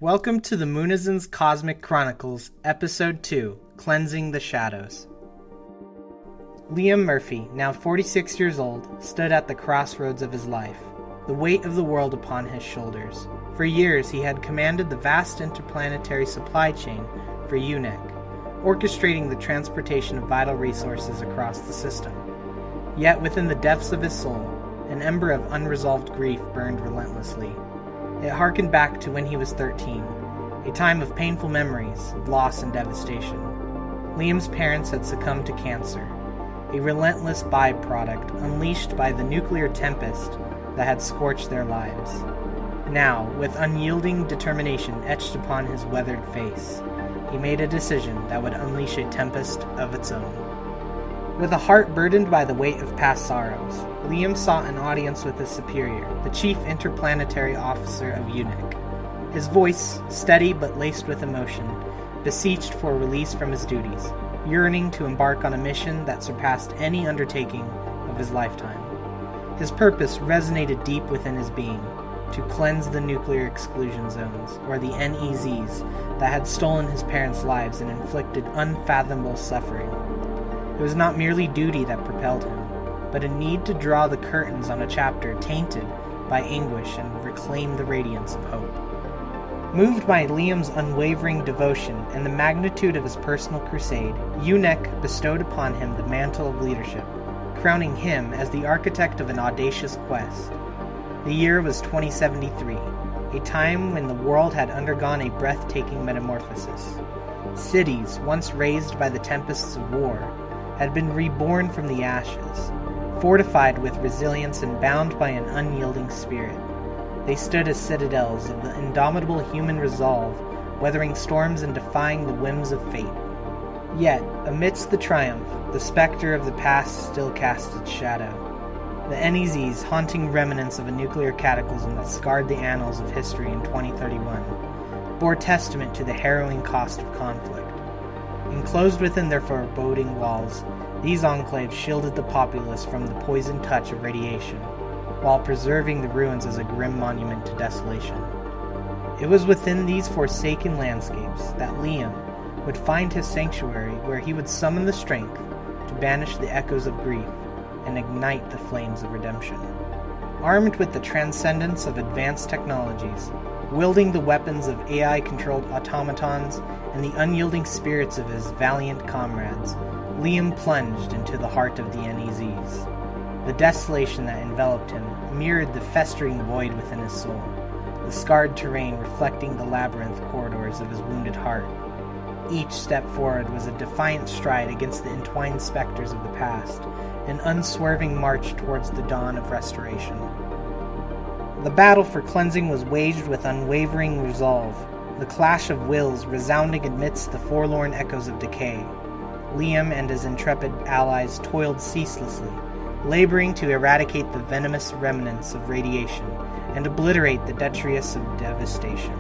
Welcome to the Moonizens Cosmic Chronicles, Episode 2, Cleansing the Shadows. Liam Murphy, now 46 years old, stood at the crossroads of his life, the weight of the world upon his shoulders. For years he had commanded the vast interplanetary supply chain for UNEC, orchestrating the transportation of vital resources across the system. Yet within the depths of his soul, an ember of unresolved grief burned relentlessly. It harkened back to when he was 13, a time of painful memories, of loss and devastation. Liam's parents had succumbed to cancer, a relentless byproduct unleashed by the nuclear tempest that had scorched their lives. Now, with unyielding determination etched upon his weathered face, he made a decision that would unleash a tempest of its own. With a heart burdened by the weight of past sorrows, Liam sought an audience with his superior, the Chief Interplanetary Officer of UNEC. His voice, steady but laced with emotion, beseeched for release from his duties, yearning to embark on a mission that surpassed any undertaking of his lifetime. His purpose resonated deep within his being, to cleanse the Nuclear Exclusion Zones, or the NEZs, that had stolen his parents' lives and inflicted unfathomable suffering. It was not merely duty that propelled him, but a need to draw the curtains on a chapter tainted by anguish and reclaim the radiance of hope. Moved by Liam's unwavering devotion and the magnitude of his personal crusade, UNEC bestowed upon him the mantle of leadership, crowning him as the architect of an audacious quest. The year was 2073, a time when the world had undergone a breathtaking metamorphosis. Cities, once razed by the tempests of war, had been reborn from the ashes, fortified with resilience and bound by an unyielding spirit. They stood as citadels of the indomitable human resolve, weathering storms and defying the whims of fate. Yet, amidst the triumph, the specter of the past still cast its shadow. The NEZs, haunting remnants of a nuclear cataclysm that scarred the annals of history in 2031, bore testament to the harrowing cost of conflict. Enclosed within their foreboding walls, these enclaves shielded the populace from the poisoned touch of radiation, while preserving the ruins as a grim monument to desolation. It was within these forsaken landscapes that Liam would find his sanctuary, where he would summon the strength to banish the echoes of grief and ignite the flames of redemption. Armed with the transcendence of advanced technologies, wielding the weapons of AI-controlled automatons and the unyielding spirits of his valiant comrades, Liam plunged into the heart of the NEZs. The desolation that enveloped him mirrored the festering void within his soul, the scarred terrain reflecting the labyrinth corridors of his wounded heart. Each step forward was a defiant stride against the entwined specters of the past, an unswerving march towards the dawn of restoration. The battle for cleansing was waged with unwavering resolve, the clash of wills resounding amidst the forlorn echoes of decay. Liam and his intrepid allies toiled ceaselessly, laboring to eradicate the venomous remnants of radiation and obliterate the detritus of devastation.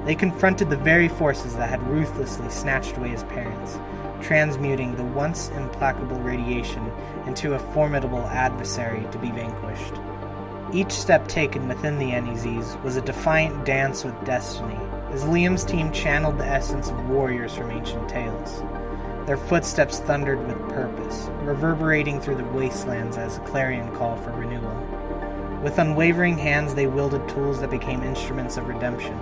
They confronted the very forces that had ruthlessly snatched away his parents, transmuting the once implacable radiation into a formidable adversary to be vanquished. Each step taken within the NEZs was a defiant dance with destiny, as Liam's team channeled the essence of warriors from ancient tales. Their footsteps thundered with purpose, reverberating through the wastelands as a clarion call for renewal. With unwavering hands they wielded tools that became instruments of redemption,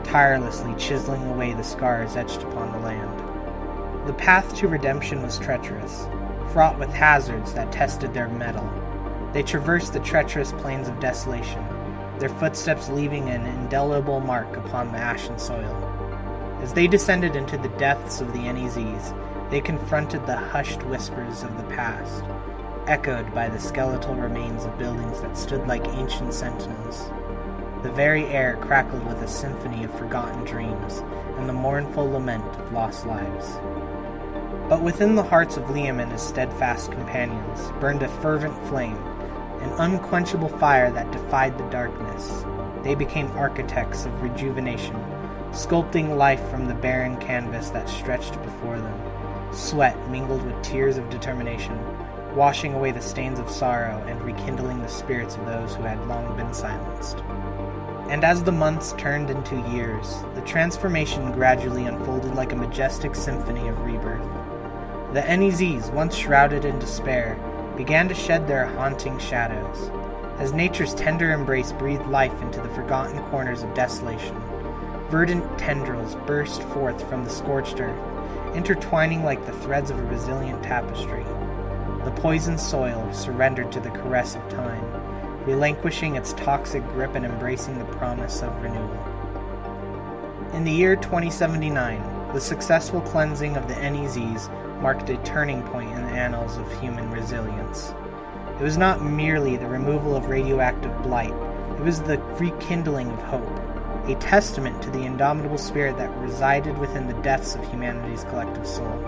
tirelessly chiseling away the scars etched upon the land. The path to redemption was treacherous, fraught with hazards that tested their mettle. They traversed the treacherous plains of desolation, their footsteps leaving an indelible mark upon the ashen soil. As they descended into the depths of the NEZs, they confronted the hushed whispers of the past, echoed by the skeletal remains of buildings that stood like ancient sentinels. The very air crackled with a symphony of forgotten dreams and the mournful lament of lost lives. But within the hearts of Liam and his steadfast companions burned a fervent flame, an unquenchable fire that defied the darkness. They became architects of rejuvenation, sculpting life from the barren canvas that stretched before them. Sweat mingled with tears of determination, washing away the stains of sorrow and rekindling the spirits of those who had long been silenced. And as the months turned into years, the transformation gradually unfolded like a majestic symphony of rebirth. The NEZs, once shrouded in despair, began to shed their haunting shadows, as nature's tender embrace breathed life into the forgotten corners of desolation. Verdant tendrils burst forth from the scorched earth, intertwining like the threads of a resilient tapestry. The poisoned soil surrendered to the caress of time, relinquishing its toxic grip and embracing the promise of renewal. In the year 2079, the successful cleansing of the NEZs marked a turning point in the annals of human resilience. It was not merely the removal of radioactive blight, it was the rekindling of hope, a testament to the indomitable spirit that resided within the depths of humanity's collective soul.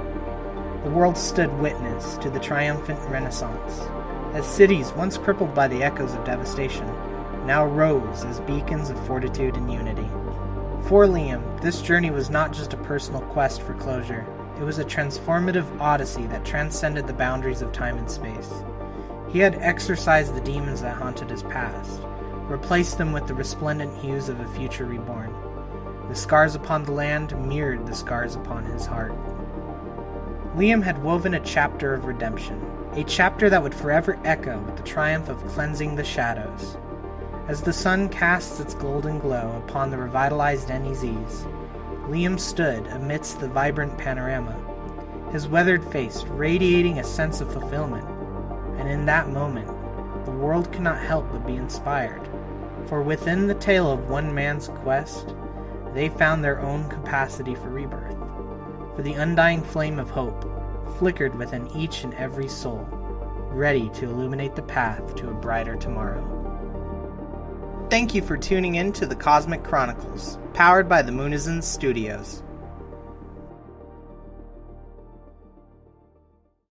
The world stood witness to the triumphant Renaissance, as cities once crippled by the echoes of devastation now rose as beacons of fortitude and unity. For Liam, this journey was not just a personal quest for closure, it was a transformative odyssey that transcended the boundaries of time and space. He had exorcised the demons that haunted his past, replaced them with the resplendent hues of a future reborn. The scars upon the land mirrored the scars upon his heart. Liam had woven a chapter of redemption, a chapter that would forever echo with the triumph of cleansing the shadows. As the sun casts its golden glow upon the revitalized NEZs, Liam stood amidst the vibrant panorama, his weathered face radiating a sense of fulfillment. And in that moment, the world could not help but be inspired, for within the tale of one man's quest, they found their own capacity for rebirth. For the undying flame of hope flickered within each and every soul, ready to illuminate the path to a brighter tomorrow. Thank you for tuning in to the Cosmic Chronicles, powered by the Moonizens Studios.